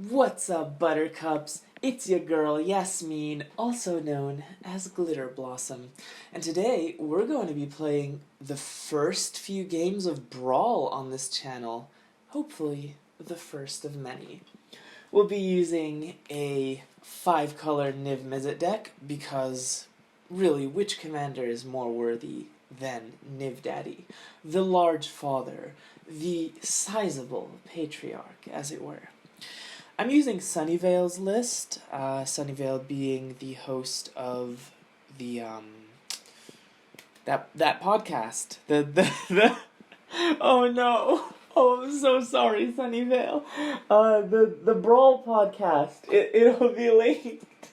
What's up, Buttercups? It's your girl, Yasmin, also known as Glitterblossom. And today, we're going to be playing the first few games of Brawl on this channel. Hopefully, the first of many. We'll be using a 5-color Niv-Mizzet deck because, really, which commander is more worthy than Niv-Daddy, the Large Father, the SIZABLE Patriarch, as it were. I'm using Sunnyvale's list, Sunnyvale being the host of the, that podcast. The oh no. Oh, I'm so sorry, Sunnyvale. The Brawl podcast. It'll be linked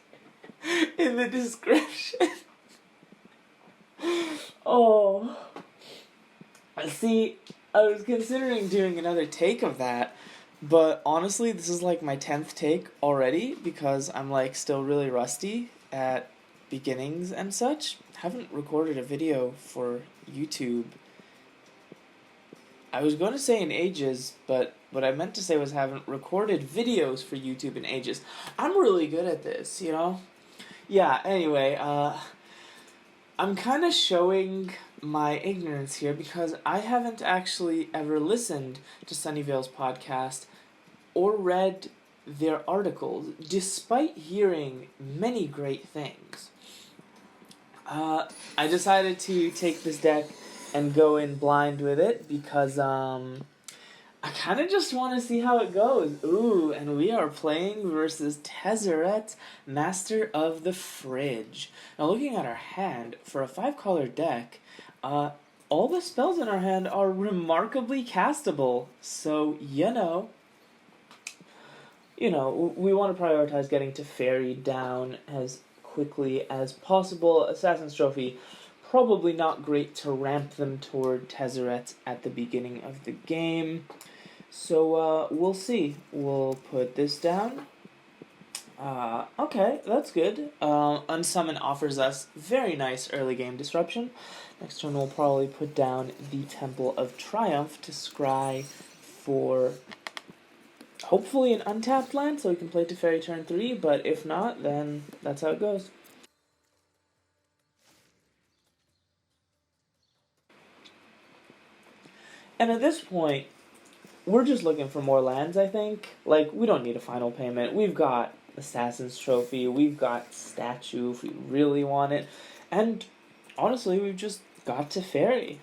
in the description. Oh. See, I was considering doing another take of that, but honestly, this is like my 10th take already because I'm like still really rusty at beginnings and such. Haven't recorded a video for YouTube. I was going to say in ages, but what I meant to say was haven't recorded videos for YouTube in ages. I'm really good at this, you know? Yeah, anyway, I'm kind of showing my ignorance here because I haven't actually ever listened to Sunnyvale's podcast or read their articles, despite hearing many great things. I decided to take this deck and go in blind with it because I kind of just want to see how it goes. Ooh, and we are playing versus Tezzeret, Master of the Fridge. Now, looking at our hand, for a 5-color deck, all the spells in our hand are remarkably castable. So, you know, we want to prioritize getting to Fairy down as quickly as possible. Assassin's Trophy, probably not great to ramp them toward Tezzeret at the beginning of the game. So, we'll see. We'll put this down. Okay, that's good. Unsummon offers us very nice early game disruption. Next turn we'll probably put down the Temple of Triumph to scry for hopefully an untapped land so we can play Teferi turn 3, but if not, then that's how it goes. And at this point, we're just looking for more lands, I think. Like, we don't need a final payment. We've got Assassin's Trophy, we've got Statue if we really want it, and honestly, we've just got Teferi.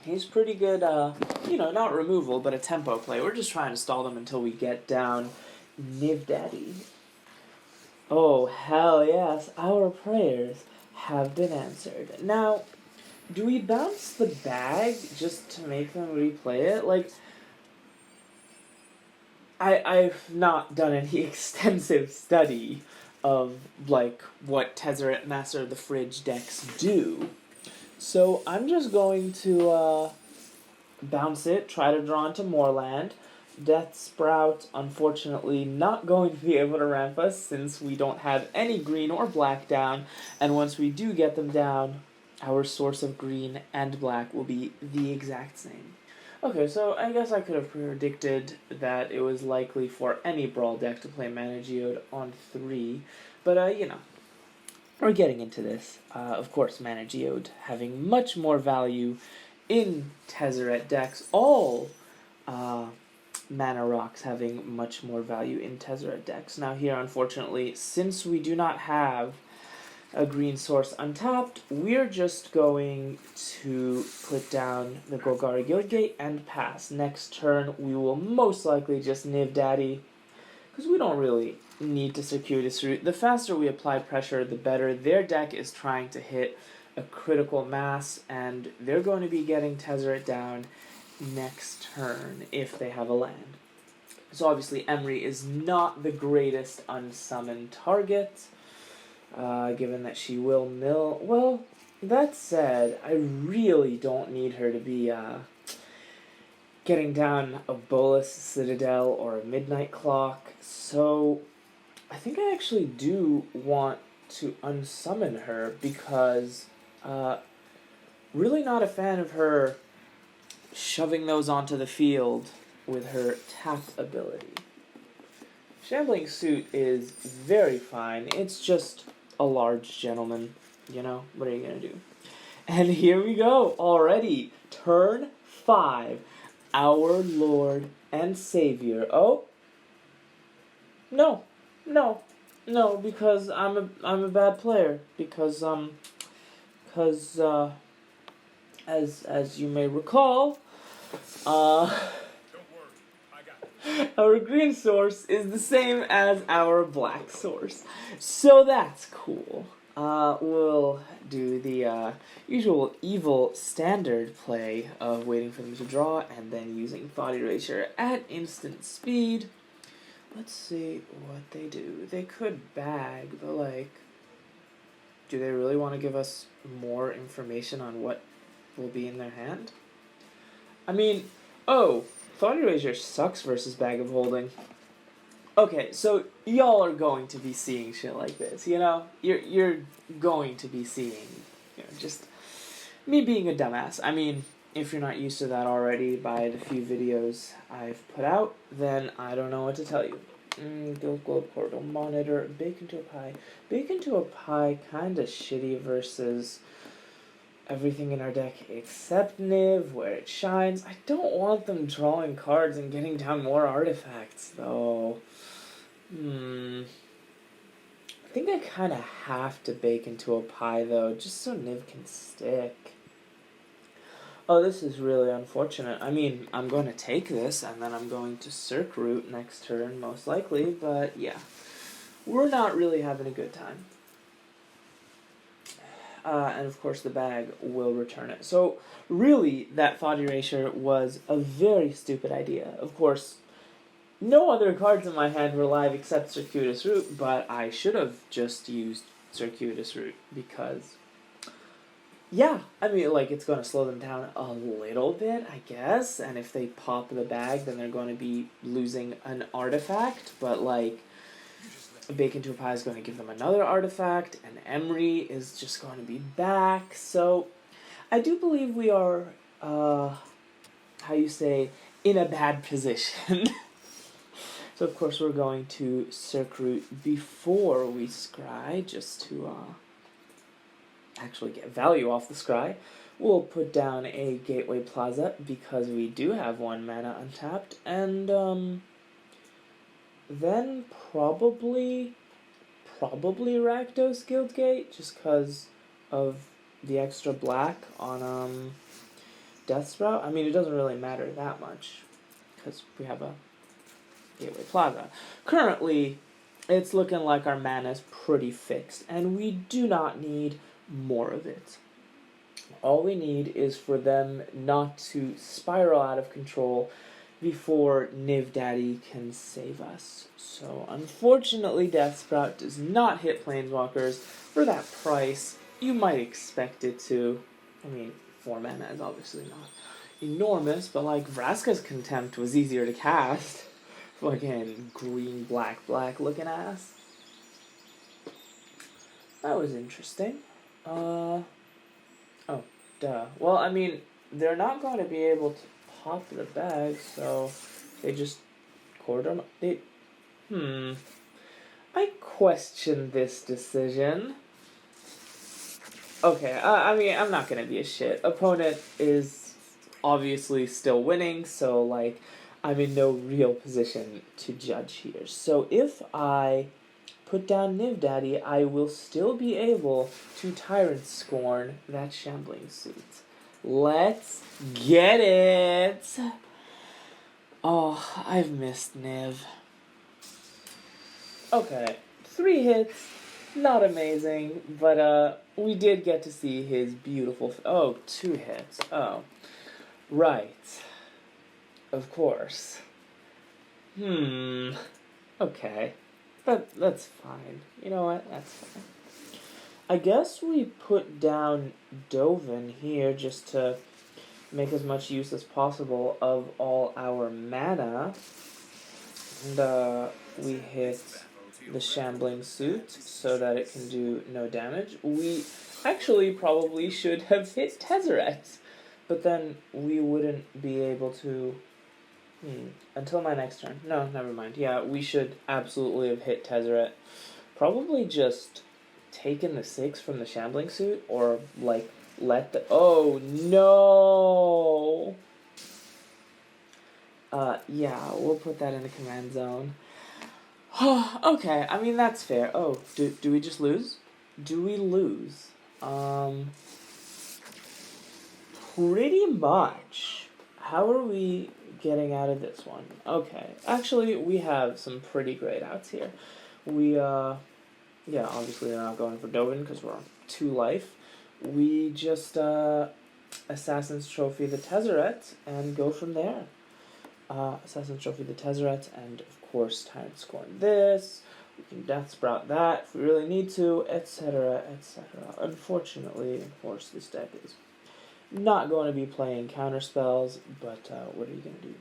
He's pretty good, not removal, but a tempo play. We're just trying to stall them until we get down niv-daddy. Oh, hell yes, our prayers have been answered. Now, do we bounce the bag just to make them replay it? Like, I've not done any extensive study of, like, what Tezzeret Master of the Fridge decks do. So I'm just going to bounce it, try to draw into more land. Death Sprout, unfortunately, not going to be able to ramp us since we don't have any green or black down. And once we do get them down, our source of green and black will be the exact same. Okay, so I guess I could have predicted that it was likely for any Brawl deck to play Mana Geode on 3, but, we're getting into this. Of course, Mana Geode having much more value in Tezzeret decks, all Mana Rocks having much more value in Tezzeret decks. Now here, unfortunately, since we do not have a green source untapped, we're just going to put down the Golgari Guildgate and pass. Next turn, we will most likely just niv-daddy, because we don't really need to circuitous route. The faster we apply pressure, the better. Their deck is trying to hit a critical mass, and they're going to be getting Tezzeret down next turn if they have a land. So obviously, Emry is not the greatest unsummoned target, given that she will mill. Well, that said, I really don't need her to be getting down a Bolus Citadel or a Midnight Clock, so I think I actually do want to unsummon her because really not a fan of her shoving those onto the field with her tap ability. Shambling Suit is very fine. It's just a large gentleman, you know? What are you gonna do? And here we go, already. Turn 5. Our Lord and Savior. Oh. No. No. No, because I'm a bad player. Because, as you may recall, our green source is the same as our black source. So that's cool. We'll do the usual evil standard play of waiting for them to draw and then using Thought Erasure at instant speed. Let's see what they do. They could bag, but like, do they really want to give us more information on what will be in their hand? I mean, oh, Thought Erasure sucks versus Bag of Holding. Okay, so y'all are going to be seeing shit like this, you know? You're going to be seeing, you know, just me being a dumbass. I mean, if you're not used to that already by the few videos I've put out, then I don't know what to tell you. Guild Globe Portal Monitor, Bake into a Pie. Bake into a Pie kinda shitty versus everything in our deck except Niv, where it shines. I don't want them drawing cards and getting down more artifacts, though. I think I kind of have to bake into a pie, though, just so Niv can stick. Oh, this is really unfortunate. I mean, I'm going to take this, and then I'm going to Circ Route next turn, most likely, but yeah. We're not really having a good time. And of course the bag will return it. So really, that Thought Erasure was a very stupid idea. Of course, no other cards in my hand were live except Circuitous Route, but I should have just used Circuitous Route because, yeah, I mean, like, it's going to slow them down a little bit, I guess, and if they pop the bag, then they're going to be losing an artifact, but, like, Bake into a Pie is going to give them another artifact, and Emery is just going to be back, so I do believe we are, how you say, in a bad position. So of course we're going to Circ Route before we scry, just to actually get value off the scry. We'll put down a Gateway Plaza because we do have 1 mana untapped, and then probably Rakdos Guildgate, just because of the extra black on Death Sprout. I mean, it doesn't really matter that much, because we have a Gateway Plaza. Currently, it's looking like our mana is pretty fixed, and we do not need more of it. All we need is for them not to spiral out of control before niv-daddy can save us. So, unfortunately, Death Sprout does not hit Planeswalkers for that price. You might expect it to. I mean, 4 mana is obviously not enormous, but like, Vraska's Contempt was easier to cast. Fucking green, black looking ass. That was interesting. Oh, duh. Well, I mean, they're not going to be able to pop the bag, so they just cordon. I question this decision. Okay, I mean, I'm not gonna be a shit. Opponent is obviously still winning, so, like, I'm in no real position to judge here. So if I put down niv-daddy, I will still be able to Tyrant Scorn that Shambling Suit. Let's get it! Oh, I've missed Niv. Okay, 3 hits, not amazing, but we did get to see his beautiful... Oh, 2 hits. Oh, right. Of course. Okay. That's fine. You know what? That's fine. I guess we put down Dovin here just to make as much use as possible of all our mana. And we hit the Shambling Suit so that it can do no damage. We actually probably should have hit Tezzeret, but then we wouldn't be able to Until my next turn. No, never mind. Yeah, we should absolutely have hit Tezzeret. Probably just taken the 6 from the Shambling Suit, or, like, let the... Oh, no! Yeah, we'll put that in the command zone. Okay, I mean, that's fair. Oh, do we just lose? Do we lose? Pretty much. How are we getting out of this one? Okay, actually, we have some pretty great outs here. We, yeah, obviously they're not going for Dovin because we're on 2 life. We just, Assassin's Trophy the Tezzeret and go from there. Assassin's Trophy the Tezzeret, and of course Tyrant Scorn this. We can Death Sprout that if we really need to, etc., etc. Unfortunately, of course, this deck is not going to be playing counter spells, but what are you going to do?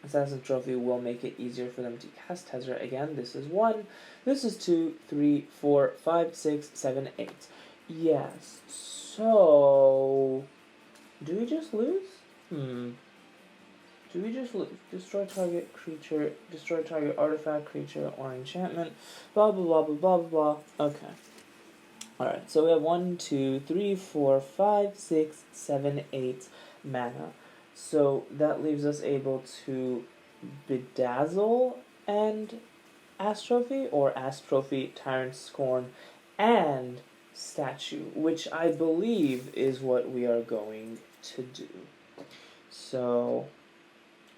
Assassin's Trophy will make it easier for them to cast Tezzeret again. This is 1. This is 2, 3, 4, 5, 6, 7, 8. Yes. So, do we just lose? Do we just lose? Destroy target creature, destroy target artifact, creature, or enchantment, blah, blah, blah, blah, blah, blah, blah. Okay. Alright, so we have 1, 2, 3, 4, 5, 6, 7, 8 mana. So that leaves us able to Bedazzle and Astrophy, or Astrophy, Tyrant Scorn, and Statue, which I believe is what we are going to do. So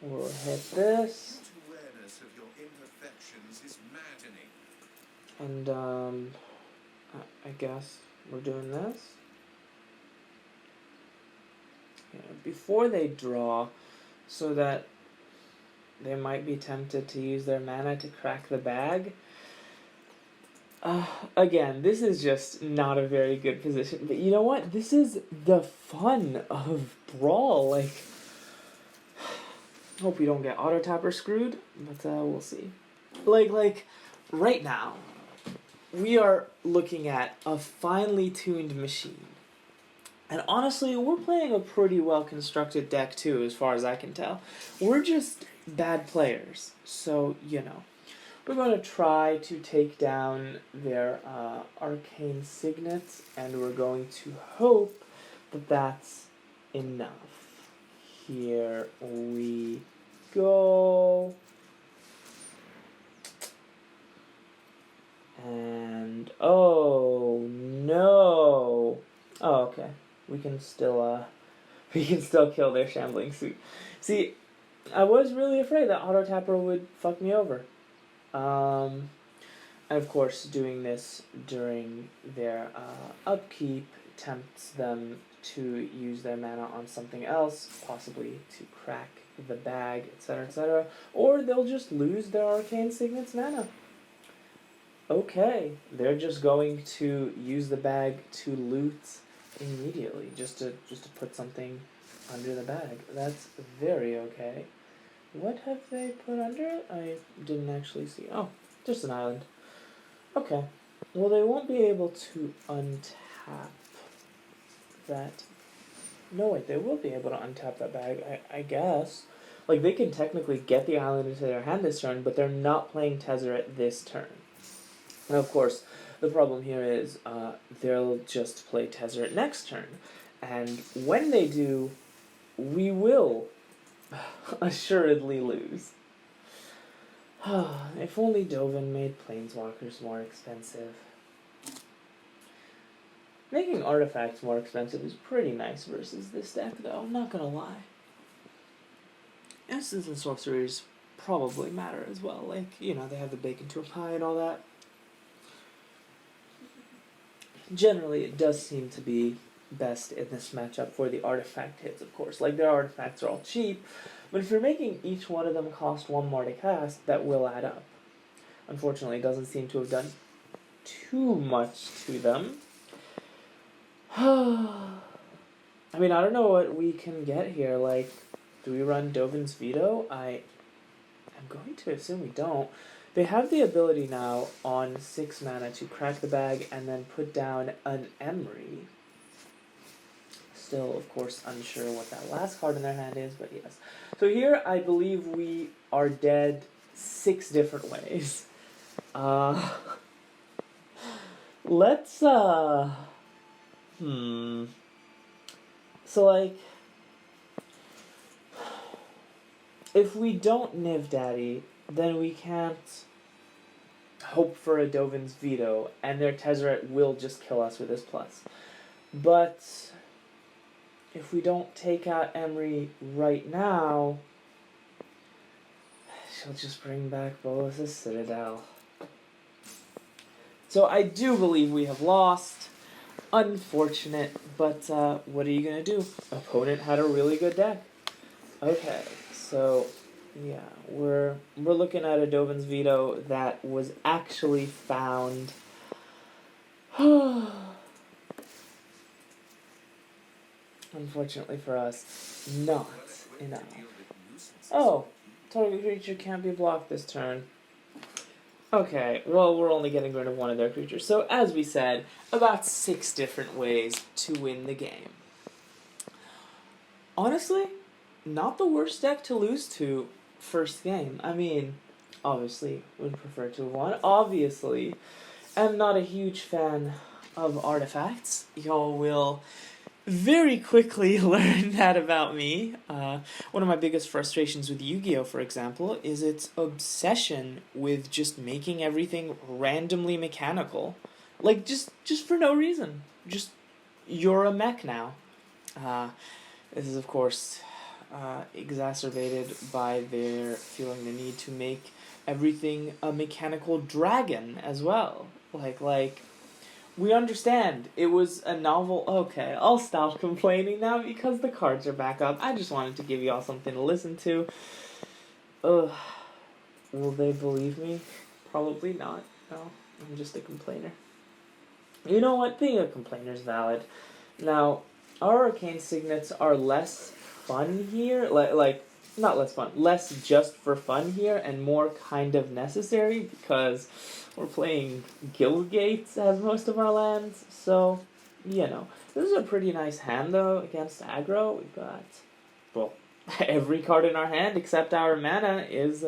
we'll hit this. Awareness of your imperfections is maddening. And I guess we're doing this. Yeah, before they draw, so that they might be tempted to use their mana to crack the bag. Again, this is just not a very good position, but you know what? This is the fun of Brawl. Like, hope we don't get auto-tapper screwed, but we'll see. Like, right now, we are looking at a finely tuned machine. And honestly, we're playing a pretty well-constructed deck, too, as far as I can tell. We're just bad players, so, you know. We're going to try to take down their arcane signets, and we're going to hope that that's enough. Here we go. And, oh, no. Oh, okay. We can still kill their Shambling Suit. See, I was really afraid that Auto-Tapper would fuck me over. And of course, doing this during their upkeep tempts them to use their mana on something else, possibly to crack the bag, etc., etc., or they'll just lose their Arcane Signet's mana. Okay, they're just going to use the bag to loot immediately, just to put something under the bag. That's very okay. What have they put under it? I didn't actually see. Oh, just an island. Okay. Well, they won't be able to untap that. No, wait, they will be able to untap that bag, I guess. Like, they can technically get the island into their hand this turn, but they're not playing Tezzeret this turn. And of course, the problem here is they'll just play Tezzeret next turn. And when they do, we will assuredly lose. If only Dovin made Planeswalkers more expensive. Making artifacts more expensive is pretty nice versus this deck, though, I'm not gonna lie. Instants and sorceries probably matter as well, like, you know, they have the bacon to a pie and all that. Generally, it does seem to be best in this matchup for the artifact hits, of course. Like, their artifacts are all cheap, but if you're making each one of them cost 1 more to cast, that will add up. Unfortunately, it doesn't seem to have done too much to them. I mean, I don't know what we can get here. Like, do we run Dovin's Veto? I'm going to assume we don't. They have the ability now on 6 mana to crack the bag and then put down an Emery. Still, of course, unsure what that last card in their hand is, but yes. So here, I believe we are dead 6 different ways. Let's, So, like, if we don't niv-daddy, then we can't hope for a Dovin's Veto, and their Tezzeret will just kill us with his plus. But if we don't take out Emery right now, she'll just bring back Bolas's Citadel. So I do believe we have lost. Unfortunate, but what are you going to do? Opponent had a really good deck. Okay, so yeah, we're looking at a Dovin's Veto that was actually found. Unfortunately for us, not enough. Oh, target creature can't be blocked this turn. Okay, well, we're only getting rid of one of their creatures. So, as we said, about 6 different ways to win the game. Honestly, not the worst deck to lose to first game. I mean, obviously, would prefer to have won. Obviously, am not a huge fan of artifacts. Y'all will very quickly learn that about me. One of my biggest frustrations with Yu-Gi-Oh, for example, is its obsession with just making everything randomly mechanical. Like, just for no reason. Just, you're a mech now. This is, of course, exacerbated by their feeling the need to make everything a mechanical dragon as well. Like, we understand it was a novel. Okay, I'll stop complaining now because the cards are back up. I just wanted to give y'all something to listen to. Ugh. Will they believe me? Probably not. No, I'm just a complainer. You know what? Being a complainer is valid. Now, our arcane signets are less fun here. Like, not less fun. Less just for fun here and more kind of necessary because we're playing Guildgates as most of our lands, so, you know. This is a pretty nice hand, though, against aggro. We've got, well, every card in our hand except our mana is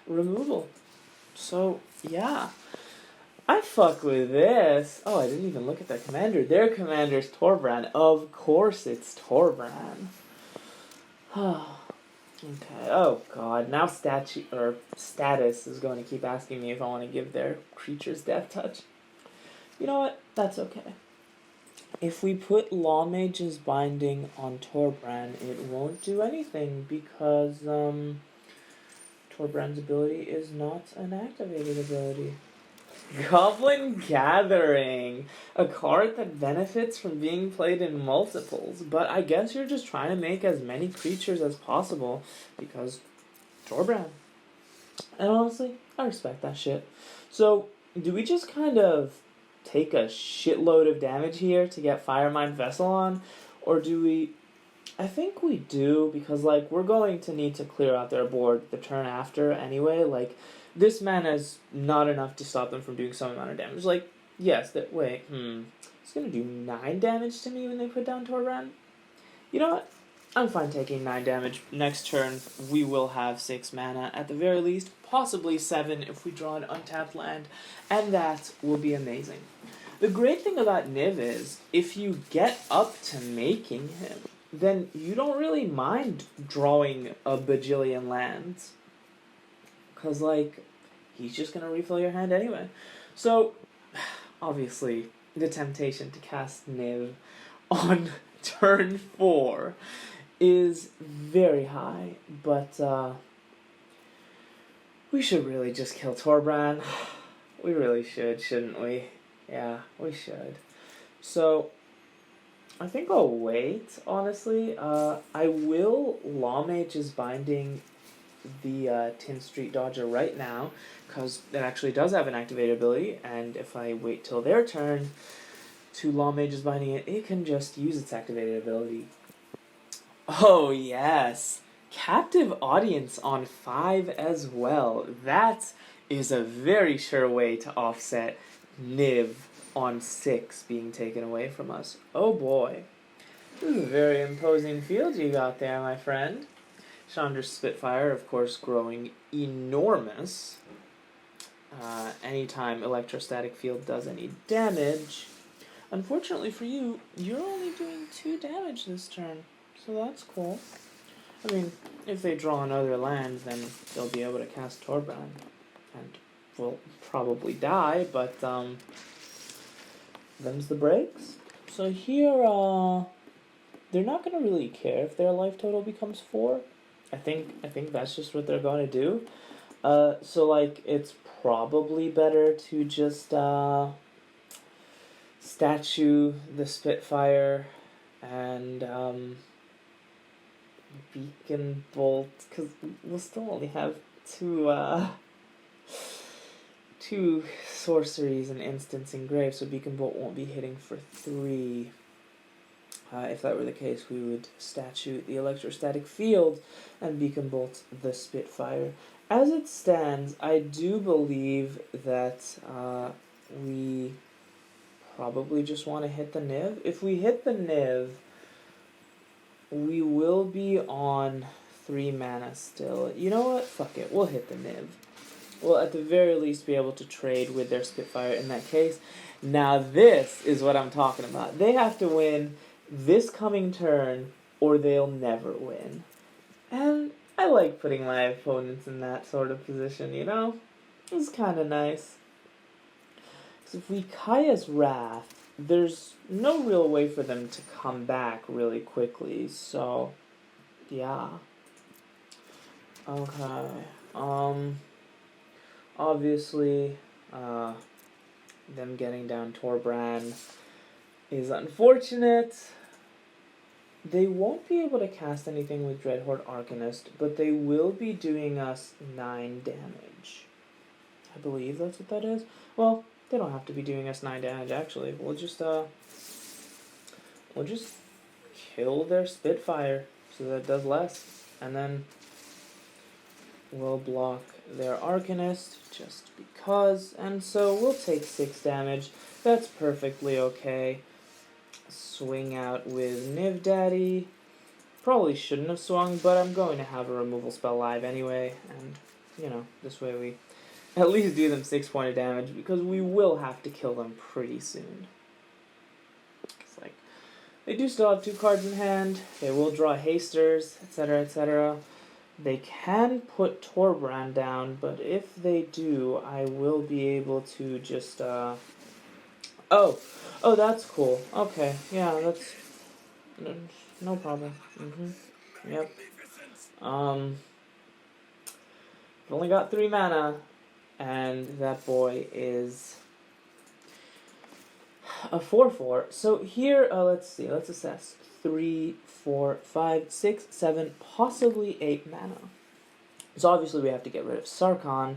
removal. So, yeah. I fuck with this. Oh, I didn't even look at their commander. Their commander's Torbran. Of course it's Torbran. Okay, oh god, now status is going to keep asking me if I want to give their creatures death touch. You know what? That's okay. If we put Lawmage's Binding on Torbran, it won't do anything because, Torbran's ability is not an activated ability. Goblin Gathering! A card that benefits from being played in multiples, but I guess you're just trying to make as many creatures as possible, because Torbran. And honestly, I respect that shit. So, do we just kind of take a shitload of damage here to get Firemind Vessel on? Or do we... I think we do, because, like, we're going to need to clear out their board the turn after anyway, like... This mana is not enough to stop them from doing some amount of damage. Like, yes, it's gonna do 9 damage to me when they put down Torbran. You know what? I'm fine taking 9 damage. Next turn, we will have 6 mana at the very least, possibly 7 if we draw an untapped land, and that will be amazing. The great thing about Niv is, if you get up to making him, then you don't really mind drawing a bajillion lands. Because, like, he's just going to refill your hand anyway. So, obviously, the temptation to cast Niv on turn 4 is very high. But, we should really just kill Torbran. We really should, shouldn't we? Yeah, we should. So, I think I'll wait, honestly. I will Lawmage's Binding the Tin Street Dodger right now, because it actually does have an activated ability, and if I wait till their turn to Lawmage's Binding it, it can just use its activated ability. Oh yes! Captive Audience on 5 as well. That is a very sure way to offset Niv on 6 being taken away from us. Oh boy. This is a very imposing field you got there, my friend. Chandra's Spitfire, of course, growing enormous. Anytime electrostatic field does any damage. Unfortunately for you, you're only doing 2 damage this turn, so that's cool. I mean, if they draw another land, then they'll be able to cast Torbran, and will probably die, but them's the breaks. So here, they're not gonna really care if their life total becomes 4. I think that's just what they're gonna do. So like, it's probably better to just statue the Spitfire and Beacon Bolt, because we'll still only have two sorceries and instants engraved, so Beacon Bolt won't be hitting for 3. If that were the case, we would statue the electrostatic field and Beacon Bolt the Spitfire. As it stands, I do believe that we probably just want to hit the Niv. If we hit the Niv, we will be on 3 mana still. You know what? Fuck it. We'll hit the Niv. We'll at the very least be able to trade with their Spitfire in that case. Now this is what I'm talking about. They have to win this coming turn or they'll never win. And I like putting my opponents in that sort of position, you know? It's kind of nice. So if we Kaya's Wrath, there's no real way for them to come back really quickly, so yeah. Okay. Obviously, them getting down Torbran is unfortunate. They won't be able to cast anything with Dreadhorde Arcanist, but they will be doing us 9 damage. I believe that's what that is. Well, they don't have to be doing us 9 damage, actually. We'll just kill their Spitfire so that it does less. And then we'll block their Arcanist just because. And so we'll take 6 damage. That's perfectly okay. Swing out with niv-daddy. Probably shouldn't have swung, but I'm going to have a removal spell live anyway. And, you know, this way we at least do them 6 points of damage, because we will have to kill them pretty soon. It's like, they do still have 2 cards in hand, they will draw hasters, etc., etc. They can put Torbran down, but if they do, I will be able to just, Oh, that's cool. Okay, yeah, that's no problem. Yep. I've only got 3 mana, and that boy is a 4/4. So here, let's see, let's assess. 3, 4, 5, 6, 7, possibly 8 mana. So obviously we have to get rid of Sarkhan,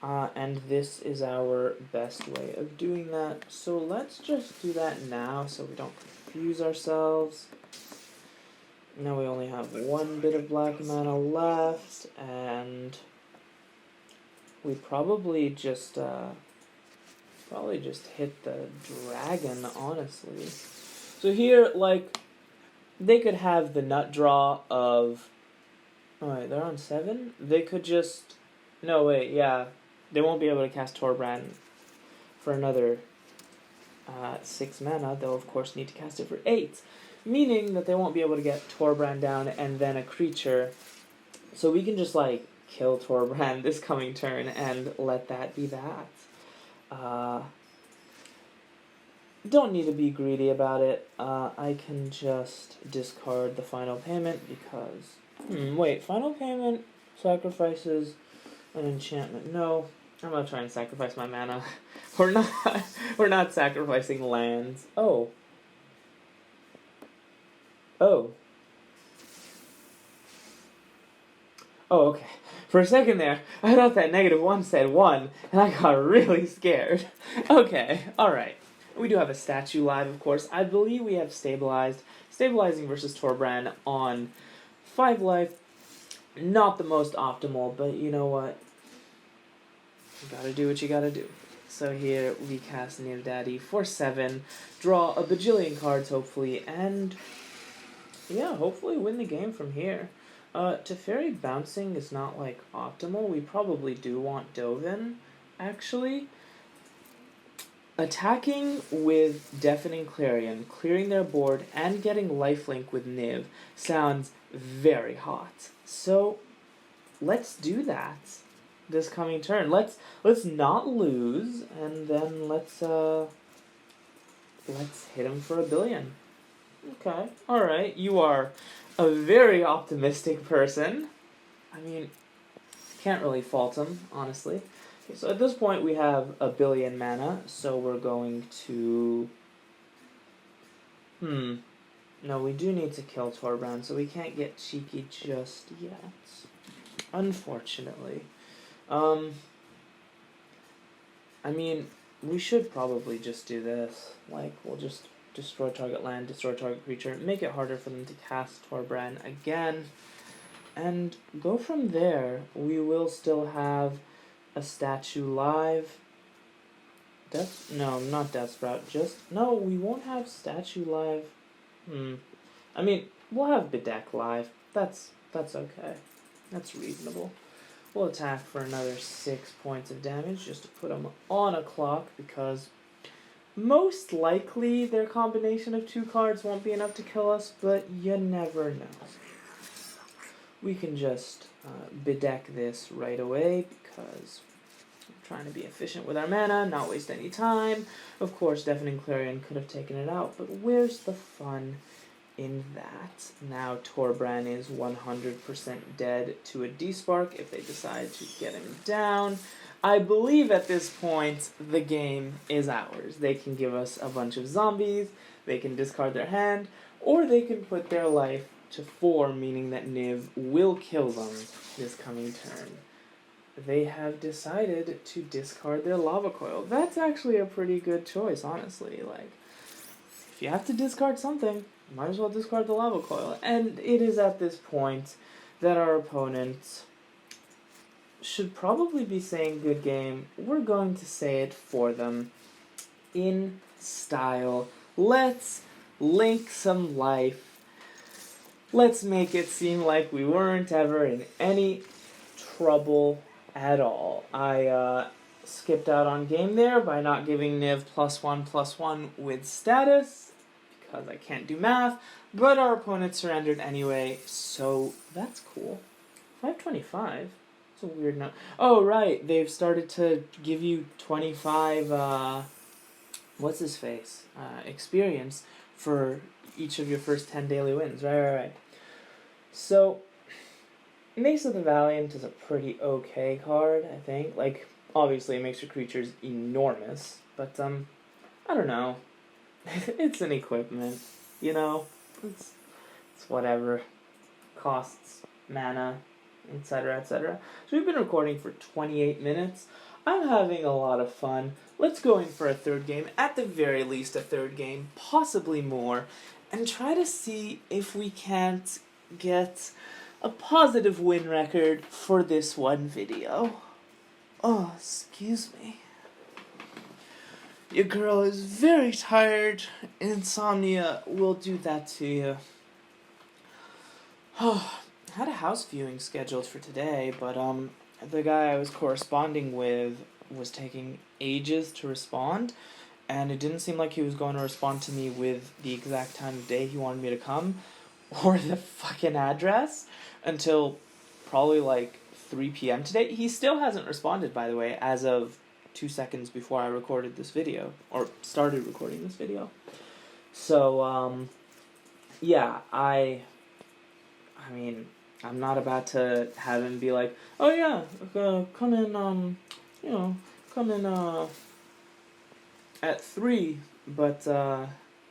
and this is our best way of doing that. So let's just do that now so we don't confuse ourselves. Now we only have 1 bit of black mana left, and we probably just hit the dragon, honestly. So here, like, they could have the nut draw of... Oh wait, they're on 7? They could just... No, wait, yeah. They won't be able to cast Torbran for another 6 mana. They'll, of course, need to cast it for 8. Meaning that they won't be able to get Torbran down and then a creature. So we can just, like, kill Torbran this coming turn and let that be that. Don't need to be greedy about it. I can just discard the final payment because... wait, final payment sacrifices an enchantment. No, I'm gonna try and sacrifice my mana. We're not sacrificing lands. Oh, okay. For a second there, I thought that -1 said 1, and I got really scared. Okay, alright. We do have a statue live, of course. I believe we have stabilized. Stabilizing versus Torbran on 5 life. Not the most optimal, but you know what? You gotta do what you gotta do. So here we cast niv-daddy for 7. Draw a bajillion cards, hopefully, and yeah, hopefully win the game from here. Teferi bouncing is not, like, optimal. We probably do want Dovin, actually. Attacking with Deafening Clarion, clearing their board, and getting lifelink with Niv sounds very hot. So, let's do that this coming turn. Let's not lose, and then let's hit him for 1 billion. Okay, alright, you are a very optimistic person. I mean, can't really fault him, honestly. Okay, so at this point we have 1 billion mana, so we're going to... No, we do need to kill Torbran, so we can't get cheeky just yet. Unfortunately. I mean, we should probably just do this. Like, we'll just destroy target land, destroy target creature, make it harder for them to cast Torbran again, and go from there. We will still have a statue live. No, not Death Sprout, no, we won't have statue live. I mean, we'll have Bedeck live. That's okay. That's reasonable. We'll attack for another 6 points of damage just to put them on a clock, because most likely their combination of 2 cards won't be enough to kill us, but you never know. We can just Bedeck this right away because we're trying to be efficient with our mana, not waste any time. Of course, Deafening Clarion could have taken it out, but where's the fun in that? Now Torbran is 100% dead to a D-Spark if they decide to get him down. I believe at this point the game is ours. They can give us a bunch of zombies, they can discard their hand, or they can put their life to 4, meaning that Niv will kill them this coming turn. They have decided to discard their Lava Coil. That's actually a pretty good choice, honestly. Like, if you have to discard something, might as well discard the Lava Coil. And it is at this point that our opponent should probably be saying good game. We're going to say it for them in style. Let's link some life. Let's make it seem like we weren't ever in any trouble at all. I skipped out on game there by not giving Niv +1/+1 with status, because I can't do math, but our opponent surrendered anyway, so that's cool. 525? That's a weird note. Oh, right, they've started to give you 25, what's his face? Experience for each of your first 10 daily wins. Right. So, Mace of the Valiant is a pretty okay card, I think. Like, obviously it makes your creatures enormous, but, I don't know. It's an equipment, you know? It's whatever. Costs, mana, etc., etc. So we've been recording for 28 minutes. I'm having a lot of fun. Let's go in for a third game, at the very least a third game, possibly more, and try to see if we can't get a positive win record for this one video. Oh, excuse me. Your girl is very tired. Insomnia will do that to you. I had a house viewing scheduled for today, but the guy I was corresponding with was taking ages to respond, and it didn't seem like he was going to respond to me with the exact time of day he wanted me to come, or the fucking address, until probably like 3 p.m. today. He still hasn't responded, by the way, as of 2 seconds before I recorded this video, or started recording this video. So, yeah, I mean, I'm not about to have him be like, oh yeah, come in, come in, at 3, but,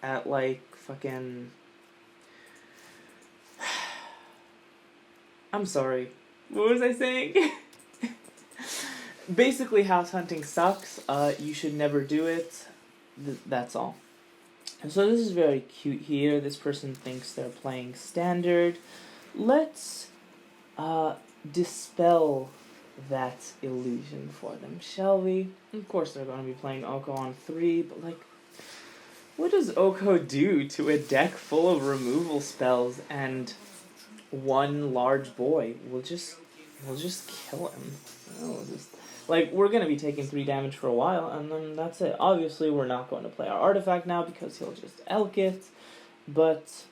at like, fucking... I'm sorry. What was I saying? Basically, house hunting sucks. You should never do it. That's all. And so this is very cute here. This person thinks they're playing standard. Let's dispel that illusion for them, shall we? Of course they're going to be playing Oko on 3, but like, What does Oko do to a deck full of removal spells and one large boy? We'll just kill him. Like, we're gonna be taking 3 damage for a while, and then that's it. Obviously, we're not going to play our artifact now because he'll just elk it, but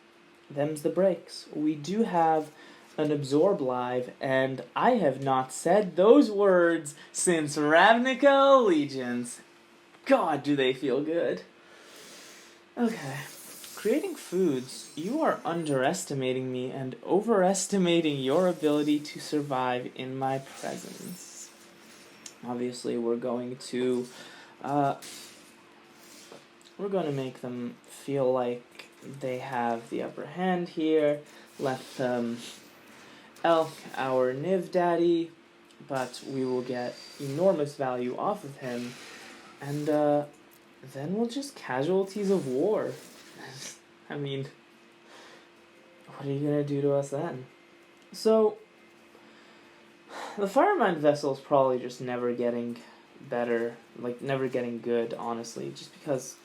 them's the breaks. We do have an Absorb live, and I have not said those words since Ravnica Allegiance. God, do they feel good. Okay. Creating foods, you are underestimating me and overestimating your ability to survive in my presence. Obviously, we're going to make them feel like they have the upper hand here. Let them elk our niv-daddy, but we will get enormous value off of him, and then we'll just casualties of war. I mean, what are you gonna do to us then? So, the Firemind Vessel is probably just never getting better, like never getting good, honestly, just because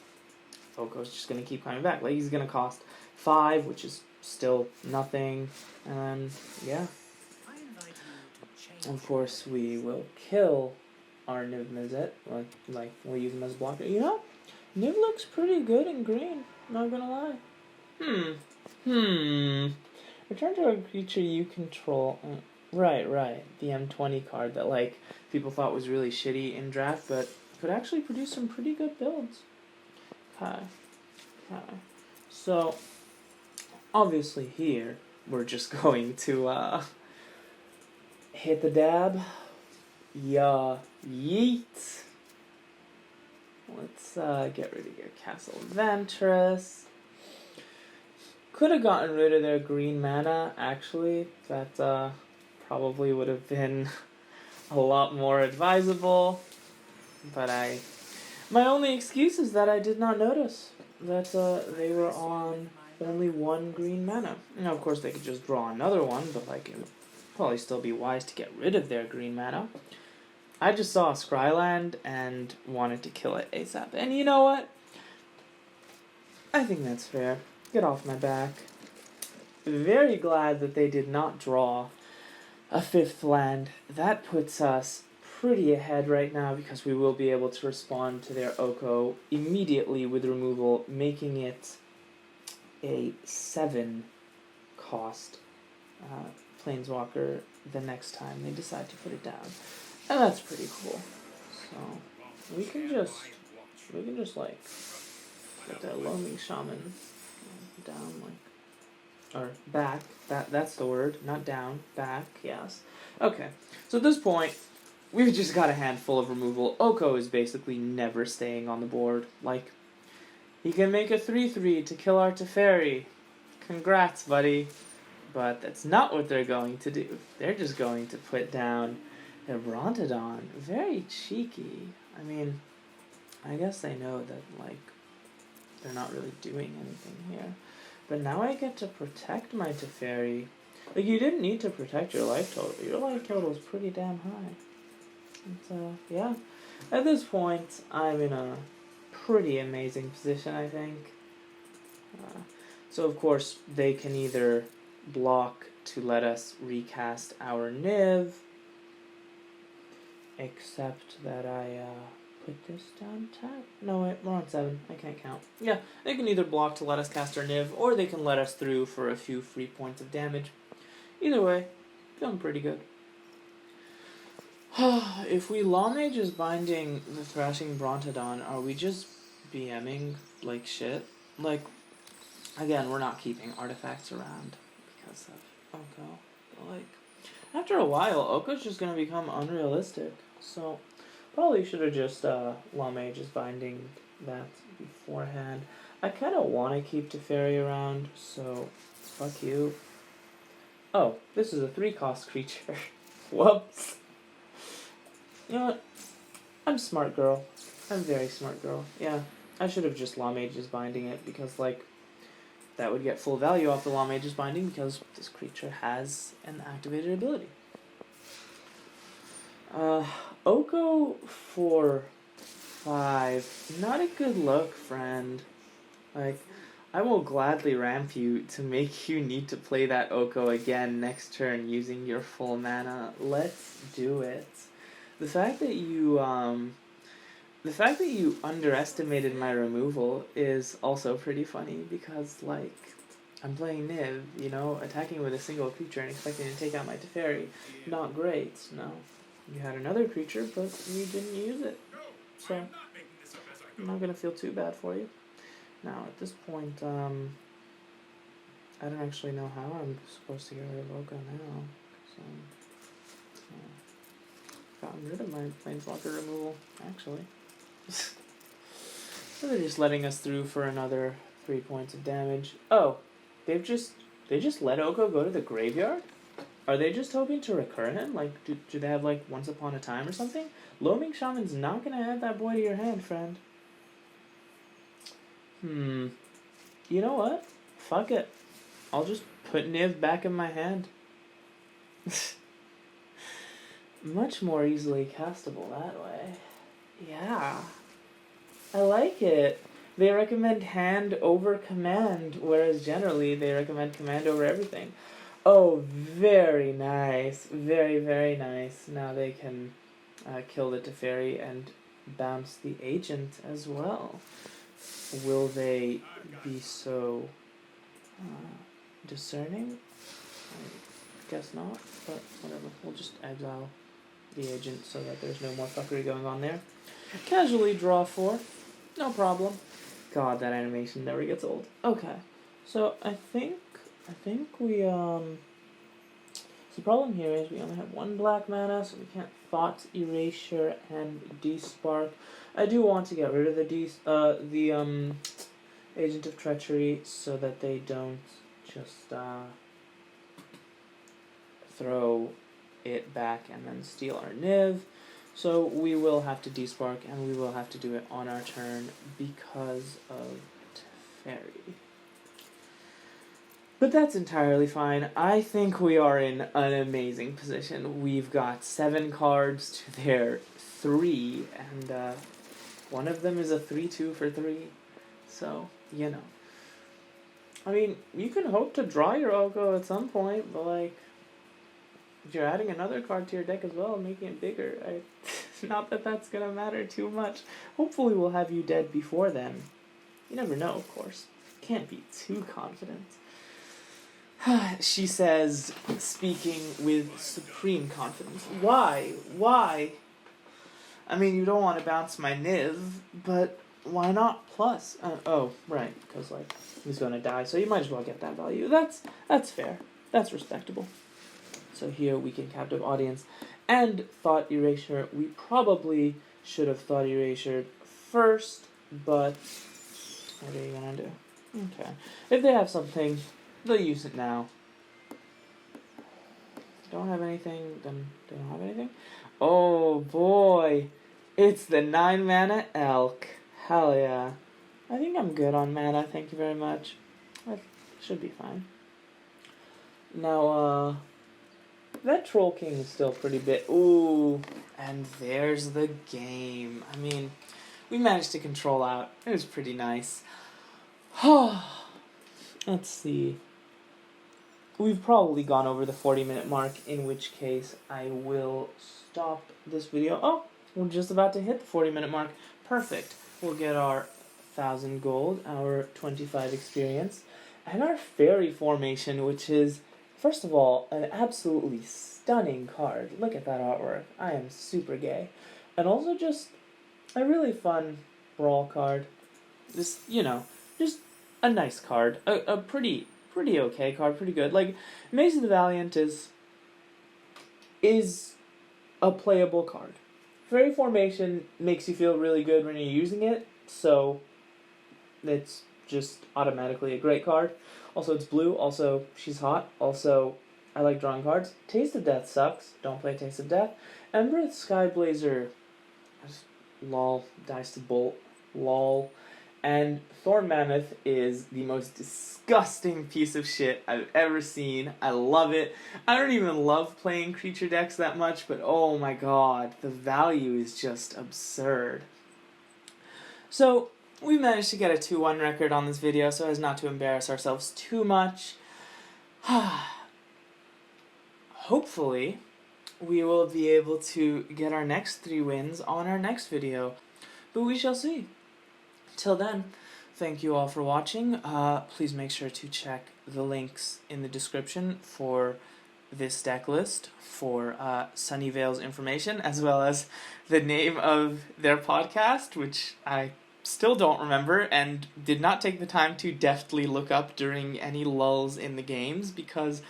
Oko's just gonna keep coming back. Like, he's gonna cost 5, which is still nothing, and yeah. Of course, we will kill our Niv-Mizzet, like we'll use him as a blocker. You know, Niv looks pretty good in green, not gonna lie. Return to a creature you control. Right. The M20 card that, like, people thought was really shitty in draft, but could actually produce some pretty good builds. Okay. So, obviously here, we're just going to, hit the dab. Yeet. Let's, get rid of your Castle Ventress. Could have gotten rid of their green mana, actually. That, probably would have been a lot more advisable. But my only excuse is that I did not notice that, they were on only 1 green mana. Now, of course, they could just draw another one, but, like, it would probably still be wise to get rid of their green mana. I just saw Skyland and wanted to kill it ASAP. And you know what? I think that's fair. Get off my back. Very glad that they did not draw a 5th land. That puts us pretty ahead right now because we will be able to respond to their Oko immediately with removal, making it a 7 cost Planeswalker the next time they decide to put it down. And that's pretty cool. So we can just like get that Loaming Shaman down, like, or back. That's the word, not down. Back, yes. Okay. So at this point, we've just got a handful of removal. Oko is basically never staying on the board. Like, he can make a 3/3 to kill our Teferi. Congrats, buddy. But that's not what they're going to do. They're just going to put down their Brontodon. Very cheeky. I mean, I guess they know that, like, they're not really doing anything here. But now I get to protect my Teferi. Like, you didn't need to protect your life total. Your life total is pretty damn high. And so, yeah. At this point, I'm in a pretty amazing position, I think. So, of course, they can either block to let us recast our Niv, except that I put this down tap. No, wait, we're on 7. I can't count. Yeah, they can either block to let us cast our Niv, or they can let us through for a few free points of damage. Either way, feeling pretty good. If we Law Mage's Binding the Thrashing Brontodon, are we just BMing like shit? Like, again, we're not keeping artifacts around because of Oko. But, like, after a while, Oko's just gonna become unrealistic. So, probably should have just Law Mage's Binding that beforehand. I kind of want to keep Teferi around, so fuck you. Oh, this is a 3-cost creature. Whoops. You know what? I'm smart girl. I'm very smart girl. Yeah, I should have just Law Mage's Binding it because, like, that would get full value off the Law Mage's Binding because this creature has an activated ability. Oko for 5. Not a good look, friend. Like, I will gladly ramp you to make you need to play that Oko again next turn using your full mana. Let's do it. The fact that you underestimated my removal is also pretty funny because, like, I'm playing Niv, you know, attacking with a single creature and expecting to take out my Teferi. Not great, no. You had another creature, but you didn't use it. So, I'm not gonna feel too bad for you. Now, at this point, I don't actually know how I'm supposed to get rid of Oka now. So, gotten rid of my Planeswalker removal, actually. So they're just letting us through for another 3 points of damage. Oh, they just let Oko go to the graveyard? Are they just hoping to recur him? Like, do they have, like, Once Upon a Time or something? Loaming Shaman's not gonna add that boy to your hand, friend. You know what? Fuck it. I'll just put Niv back in my hand. Much more easily castable that way. Yeah. I like it. They recommend hand over command, whereas generally they recommend command over everything. Oh, very nice. Very, very nice. Now they can kill the Teferi and bounce the agent as well. Will they be so discerning? I guess not, but whatever. We'll just exile the agent so that there's no more fuckery going on there. Casually draw 4. No problem. God, that animation never gets old. Okay. So I think we the problem here is we only have 1 black mana, so we can't Thought Erasure and Despark. I do want to get rid of the Agent of Treachery so that they don't just throw it back and then steal our Niv. So we will have to Despark, and we will have to do it on our turn because of Teferi. But that's entirely fine. I think we are in an amazing position. We've got 7 cards to their 3, and one of them is a 3/2 for 3. So, you know. I mean, you can hope to draw your Oko at some point, but, like, you're adding another card to your deck as well, making it bigger. Not that that's gonna matter too much. Hopefully we'll have you dead before then. You never know, of course. Can't be too confident. She says, speaking with supreme confidence. Why? Why? I mean, you don't want to bounce my Niv, but why not plus? Oh, right, because, like, he's going to die, so you might as well get that value. That's fair. That's respectable. So here we can captive audience and Thought Erasure. We probably should have Thought Erasure first, but what are you going to do? Okay. If they have something, they'll use it now. Don't have anything, then they don't have anything. Oh boy, it's the 9 mana elk. Hell yeah. I think I'm good on mana, thank you very much. That should be fine. Now, that Troll King is still pretty big. Ooh, and there's the game. I mean, we managed to control out. It was pretty nice. Let's see. We've probably gone over the 40-minute mark, in which case I will stop this video. Oh, we're just about to hit the 40-minute mark. Perfect. We'll get our 1,000 gold, our 25 experience, and our Fairy Formation, which is, first of all, an absolutely stunning card. Look at that artwork. I am super gay. And also just a really fun Brawl card. Just, you know, just a nice card. A pretty okay card, pretty good. Like, Maze of the Valiant is a playable card. Fairy Formation makes you feel really good when you're using it, so it's just automatically a great card. Also, it's blue. Also, she's hot. Also, I like drawing cards. Taste of Death sucks. Don't play Taste of Death. Embereth Skyblazer, lol, dies to bolt, lol. And Thorn Mammoth is the most disgusting piece of shit I've ever seen. I love it. I don't even love playing creature decks that much, but oh my god, the value is just absurd. So, we managed to get a 2-1 record on this video so as not to embarrass ourselves too much. Hopefully, we will be able to get our next 3 wins on our next video, but we shall see. Till then, thank you all for watching. Please make sure to check the links in the description for this deck list, for Sunnyvale's information, as well as the name of their podcast, which I still don't remember and did not take the time to deftly look up during any lulls in the games because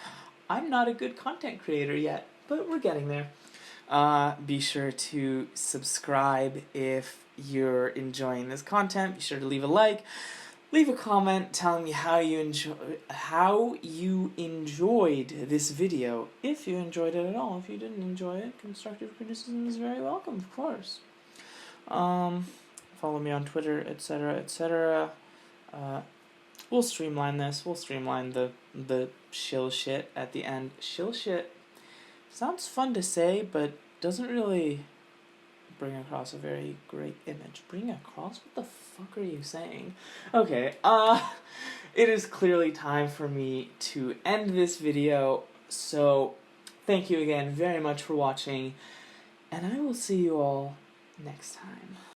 I'm not a good content creator yet, but we're getting there. Be sure to subscribe if you're enjoying this content. Be sure to leave a like, leave a comment telling me how you enjoyed this video. If you enjoyed it at all. If you didn't enjoy it, constructive criticism is very welcome, of course. Follow me on Twitter, etc., etc. We'll streamline this. We'll streamline the shill shit at the end. Shill shit sounds fun to say, but doesn't really bring across a very great image. Bring across? What the fuck are you saying? Okay, it is clearly time for me to end this video, so thank you again very much for watching, and I will see you all next time.